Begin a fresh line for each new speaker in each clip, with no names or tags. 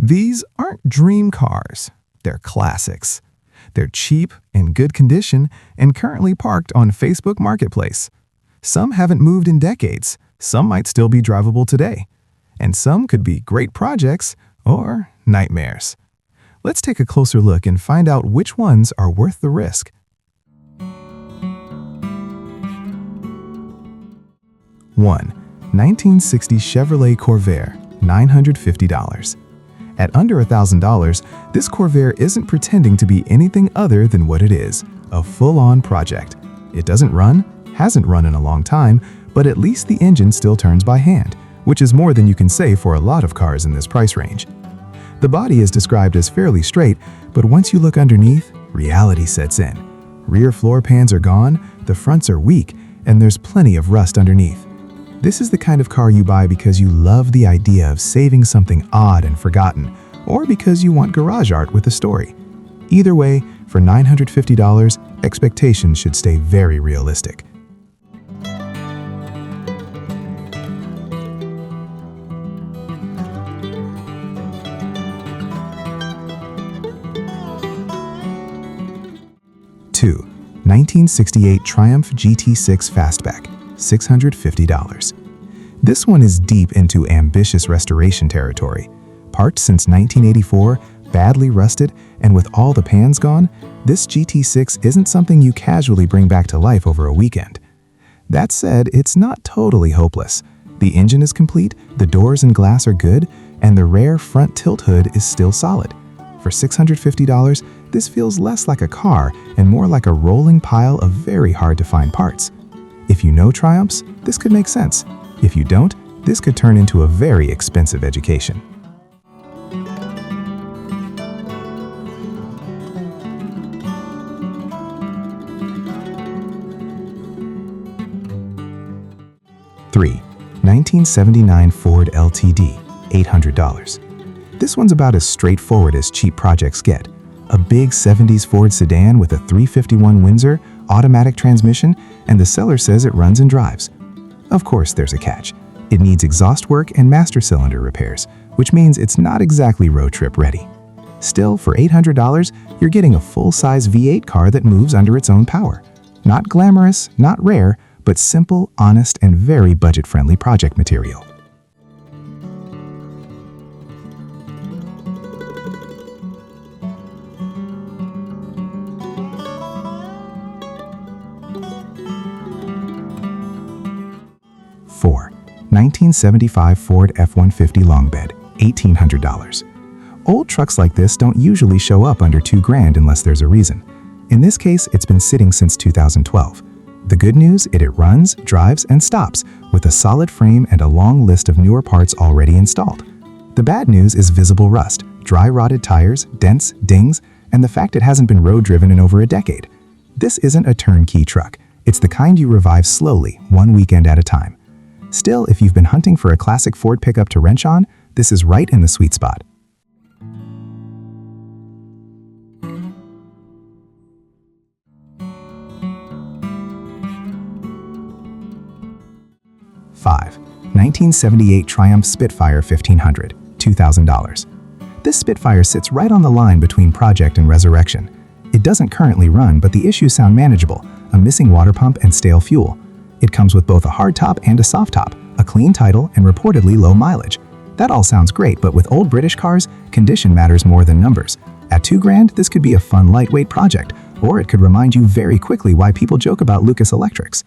These aren't dream cars, they're classics. They're cheap, in good condition, and currently parked on Facebook Marketplace. Some haven't moved in decades, some might still be drivable today, and some could be great projects or nightmares. Let's take a closer look and find out which ones are worth the risk. 1. 1960 Chevrolet Corvair, $950. At under $1,000, this Corvair isn't pretending to be anything other than what it is, a full-on project. It doesn't run, hasn't run in a long time, but at least the engine still turns by hand, which is more than you can say for a lot of cars in this price range. The body is described as fairly straight, but once you look underneath, reality sets in. Rear floor pans are gone, the fronts are weak, and there's plenty of rust underneath. This is the kind of car you buy because you love the idea of saving something odd and forgotten, or because you want garage art with a story. Either way, for $950, expectations should stay very realistic. Two, 1968 Triumph GT6 Fastback, $650. This one is deep into ambitious restoration territory. Parked since 1984, badly rusted, and with all the pans gone, this GT6 isn't something you casually bring back to life over a weekend. That said, it's not totally hopeless. The engine is complete, the doors and glass are good, and the rare front tilt hood is still solid. For $650, this feels less like a car and more like a rolling pile of very hard-to-find parts. If you know Triumphs, this could make sense. If you don't, this could turn into a very expensive education. Three, 1979 Ford LTD, $800. This one's about as straightforward as cheap projects get. A big 70s Ford sedan with a 351 Windsor, automatic transmission, and the seller says it runs and drives. Of course, there's a catch. It needs exhaust work and master cylinder repairs, which means it's not exactly road trip ready. Still, for $800, you're getting a full-size V8 car that moves under its own power. Not glamorous, not rare, but simple, honest, and very budget-friendly project material. Four, 1975 Ford F-150 long bed, $1,800. Old trucks like this don't usually show up under $2,000 unless there's a reason. In this case, it's been sitting since 2012. The good news, it runs, drives, and stops, with a solid frame and a long list of newer parts already installed. The bad news is visible rust, dry rotted tires, dents, dings, and the fact it hasn't been road-driven in over a decade. This isn't a turnkey truck. It's the kind you revive slowly, one weekend at a time. Still, if you've been hunting for a classic Ford pickup to wrench on, this is right in the sweet spot. Five, 1978 Triumph Spitfire 1500, $2,000. This Spitfire sits right on the line between project and resurrection. It doesn't currently run, but the issues sound manageable: a missing water pump and stale fuel. It comes with both a hard top and a soft top, a clean title, and reportedly low mileage. That all sounds great, but with old British cars, condition matters more than numbers. At $2,000, this could be a fun, lightweight project, or it could remind you very quickly why people joke about Lucas Electrics.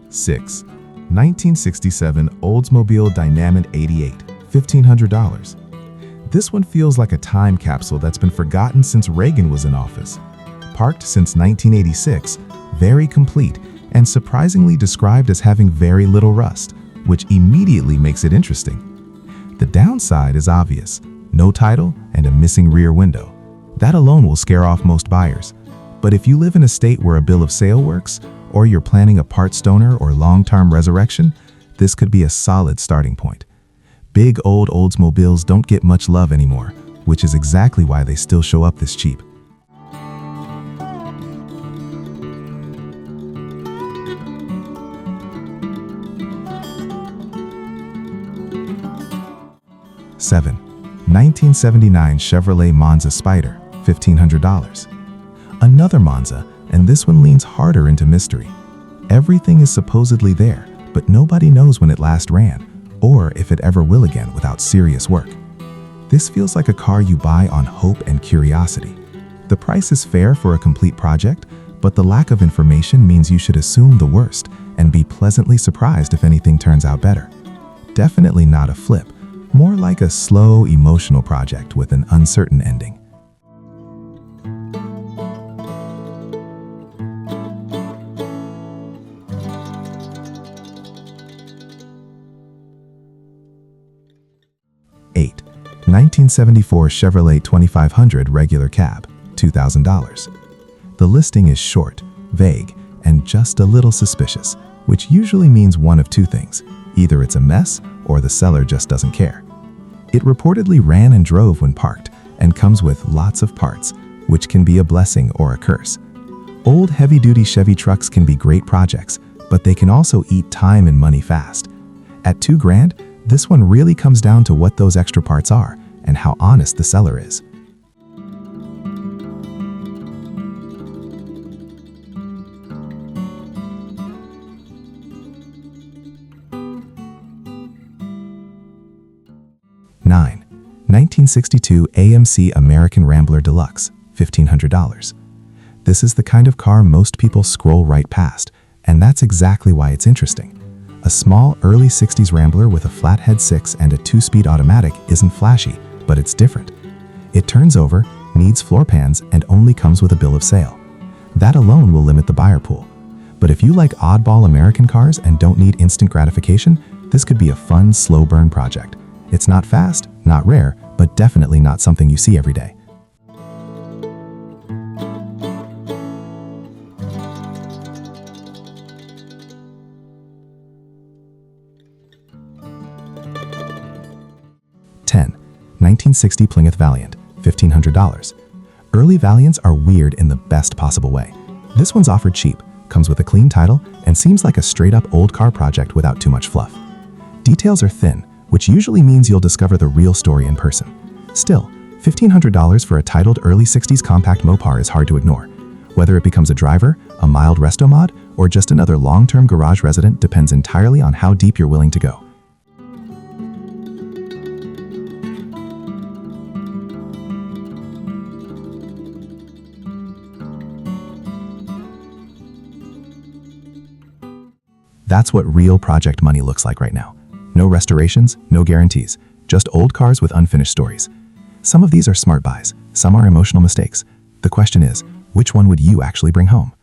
Six, 1967 Oldsmobile Dynamic 88, $1,500. This one feels like a time capsule that's been forgotten since Reagan was in office. Parked since 1986, very complete, and surprisingly described as having very little rust, which immediately makes it interesting. The downside is obvious: no title and a missing rear window. That alone will scare off most buyers. But if you live in a state where a bill of sale works, or you're planning a parts donor or long-term resurrection, this could be a solid starting point. Big old Oldsmobiles don't get much love anymore, which is exactly why they still show up this cheap. 7. 1979 Chevrolet Monza Spider, $1,500. Another Monza, and this one leans harder into mystery. Everything is supposedly there, but nobody knows when it last ran, or if it ever will again without serious work. This feels like a car you buy on hope and curiosity. The price is fair for a complete project, but the lack of information means you should assume the worst and be pleasantly surprised if anything turns out better. Definitely not a flip, more like a slow, emotional project with an uncertain ending. Eight. 1974 Chevrolet 2500 regular cab, $2,000. The listing is short, vague, and just a little suspicious, which usually means one of two things. Either it's a mess or the seller just doesn't care. It reportedly ran and drove when parked and comes with lots of parts, which can be a blessing or a curse. Old heavy-duty Chevy trucks can be great projects, but they can also eat time and money fast. At $2,000, this one really comes down to what those extra parts are and how honest the seller is. Nine. 1962 AMC American Rambler Deluxe, $1,500. This is the kind of car most people scroll right past, and that's exactly why it's interesting. A small, early 60s Rambler with a flathead 6 and a 2-speed automatic isn't flashy, but it's different. It turns over, needs floor pans, and only comes with a bill of sale. That alone will limit the buyer pool. But if you like oddball American cars and don't need instant gratification, this could be a fun, slow burn project. It's not fast, not rare, but definitely not something you see every day. Ten. 1960 Plymouth Valiant, $1,500. Early Valiants are weird in the best possible way. This one's offered cheap, comes with a clean title, and seems like a straight-up old car project without too much fluff. Details are thin, which usually means you'll discover the real story in person. Still, $1,500 for a titled early 60s compact Mopar is hard to ignore. Whether it becomes a driver, a mild resto mod, or just another long-term garage resident depends entirely on how deep you're willing to go. That's what real project money looks like right now. No restorations, no guarantees, just old cars with unfinished stories. Some of these are smart buys, some are emotional mistakes. The question is, which one would you actually bring home?